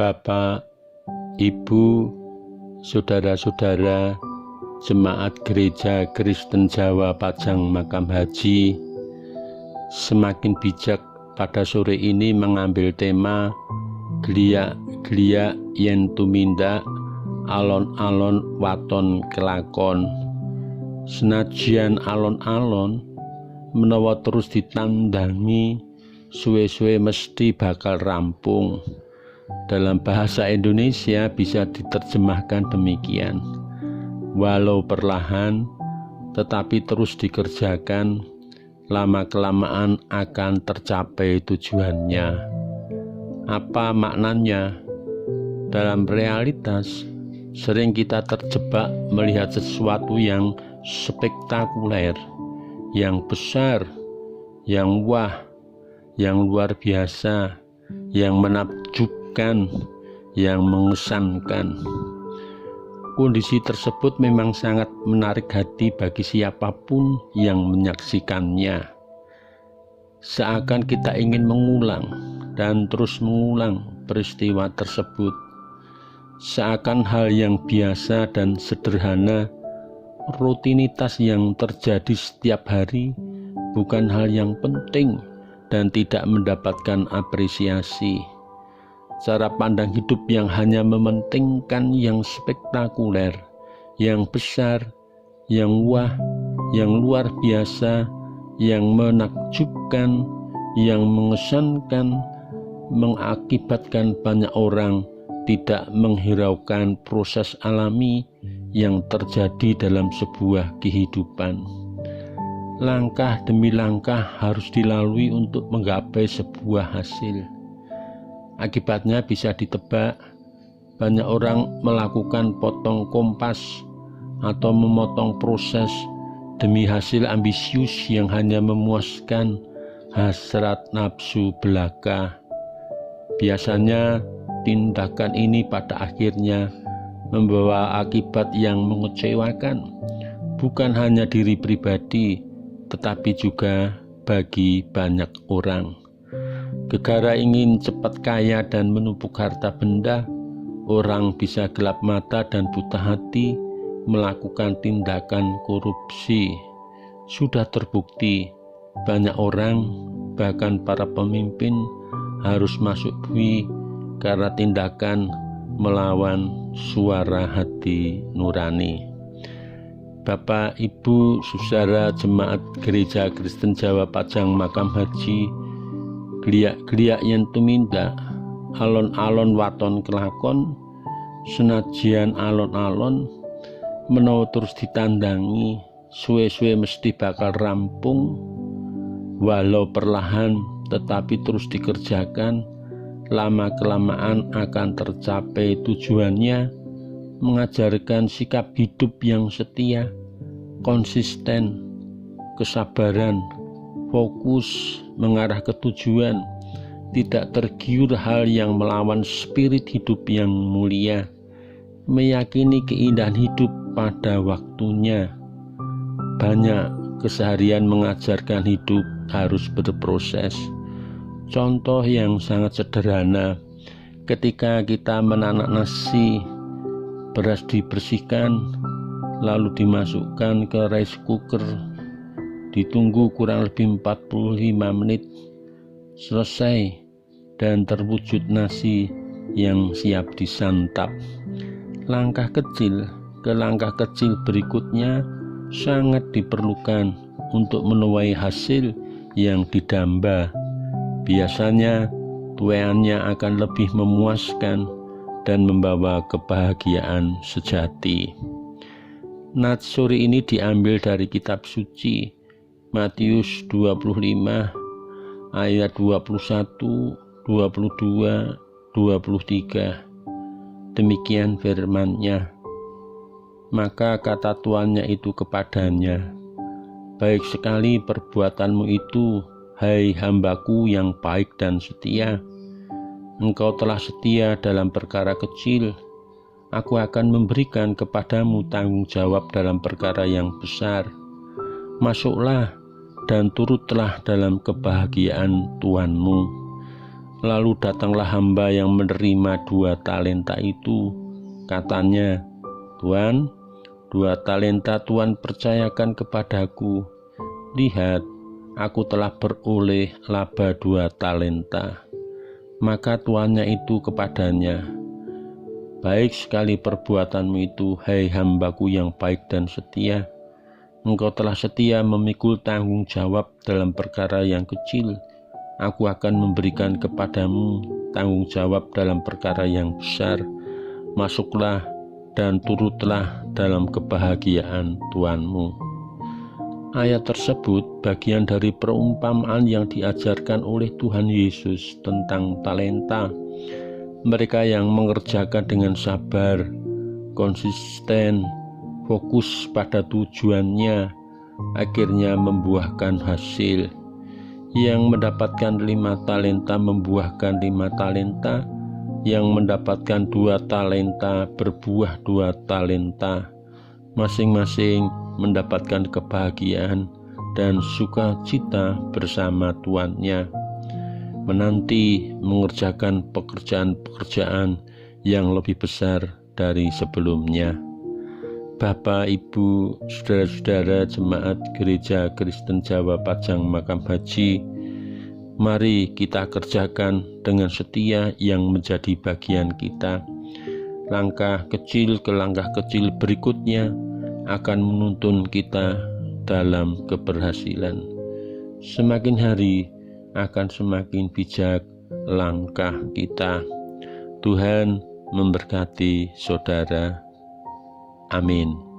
Bapak, Ibu, saudara-saudara Jemaat Gereja Kristen Jawa Pajang Makam Haji, semakin bijak pada sore ini mengambil tema Geliak-geliak yen tumindak, alon-alon waton kelakon. Senajan alon-alon menawa terus ditandangi, suwe-suwe mesti bakal rampung. Dalam bahasa Indonesia bisa diterjemahkan demikian: walau perlahan tetapi terus dikerjakan, lama-kelamaan akan tercapai tujuannya. Apa maknanya? Dalam realitas, sering kita terjebak melihat sesuatu yang spektakuler, yang besar, yang wah, yang luar biasa, yang menakjubkan, yang mengesankan. Kondisi tersebut memang sangat menarik hati bagi siapapun yang menyaksikannya. Seakan kita ingin mengulang dan terus mengulang peristiwa tersebut. Seakan hal yang biasa dan sederhana, rutinitas yang terjadi setiap hari, bukan hal yang penting dan tidak mendapatkan apresiasi. Cara pandang hidup yang hanya mementingkan yang spektakuler, yang besar, yang wah, yang luar biasa, yang menakjubkan, yang mengesankan, mengakibatkan banyak orang tidak menghiraukan proses alami yang terjadi dalam sebuah kehidupan. Langkah demi langkah harus dilalui untuk menggapai sebuah hasil. Akibatnya bisa ditebak, banyak orang melakukan potong kompas atau memotong proses demi hasil ambisius yang hanya memuaskan hasrat nafsu belaka. Biasanya tindakan ini pada akhirnya membawa akibat yang mengecewakan, bukan hanya diri pribadi, tetapi juga bagi banyak orang. Gegara ingin cepat kaya dan menumpuk harta benda, orang bisa gelap mata dan buta hati melakukan tindakan korupsi. Sudah terbukti, banyak orang, bahkan para pemimpin, harus masuk bui karena tindakan melawan suara hati nurani. Bapak, Ibu, saudara Jemaat Gereja Kristen Jawa Pajang Makam Haji, geliak-geliak yen tumindak, alon-alon waton kelakon. Senajan alon-alon menawa terus ditandangi, suwe-suwe mesti bakal rampung. Walau perlahan tetapi terus dikerjakan, lama-kelamaan akan tercapai tujuannya. Mengajarkan sikap hidup yang setia, konsisten, kesabaran, fokus mengarah ke tujuan, tidak tergiur hal yang melawan spirit hidup yang mulia, meyakini keindahan hidup pada waktunya. Banyak keseharian mengajarkan hidup harus berproses. Contoh yang sangat sederhana, ketika kita menanak nasi, beras dibersihkan, lalu dimasukkan ke rice cooker, ditunggu kurang lebih 45 menit, selesai dan terwujud nasi yang siap disantap. Langkah kecil ke langkah kecil berikutnya sangat diperlukan untuk menuai hasil yang didamba. Biasanya tuaiannya akan lebih memuaskan dan membawa kebahagiaan sejati. Nats sore ini diambil dari kitab suci Matius 25 ayat 21, 22, 23. Demikian firman-Nya. Maka kata tuannya itu kepadanya, baik sekali perbuatanmu itu, hai hambaku yang baik dan setia. Engkau telah setia dalam perkara kecil, aku akan memberikan kepadamu tanggung jawab dalam perkara yang besar. Masuklah dan turutlah dalam kebahagiaan Tuhanmu. Lalu datanglah hamba yang menerima 2 talenta itu. Katanya, "Tuan, 2 talenta Tuan percayakan kepadaku. Lihat, aku telah beroleh laba 2 talenta. Maka tuannya itu kepadanya, "Baik sekali perbuatanmu itu, hai hambaku yang baik dan setia. Engkau telah setia memikul tanggung jawab dalam perkara yang kecil. Aku akan memberikan kepadamu tanggung jawab dalam perkara yang besar. Masuklah dan turutlah dalam kebahagiaan Tuanmu." Ayat tersebut bagian dari perumpamaan yang diajarkan oleh Tuhan Yesus tentang talenta. Mereka yang mengerjakan dengan sabar, konsisten, fokus pada tujuannya, akhirnya membuahkan hasil. Yang mendapatkan 5 talenta membuahkan 5 talenta, yang mendapatkan 2 talenta berbuah 2 talenta. Masing-masing mendapatkan kebahagiaan dan sukacita bersama tuannya, menanti mengerjakan pekerjaan-pekerjaan yang lebih besar dari sebelumnya. Bapak, Ibu, saudara-saudara jemaat Gereja Kristen Jawa Pajang Makam Haji, mari kita kerjakan dengan setia yang menjadi bagian kita. Langkah kecil ke langkah kecil berikutnya akan menuntun kita dalam keberhasilan. Semakin hari akan semakin bijak langkah kita. Tuhan memberkati saudara. Amin.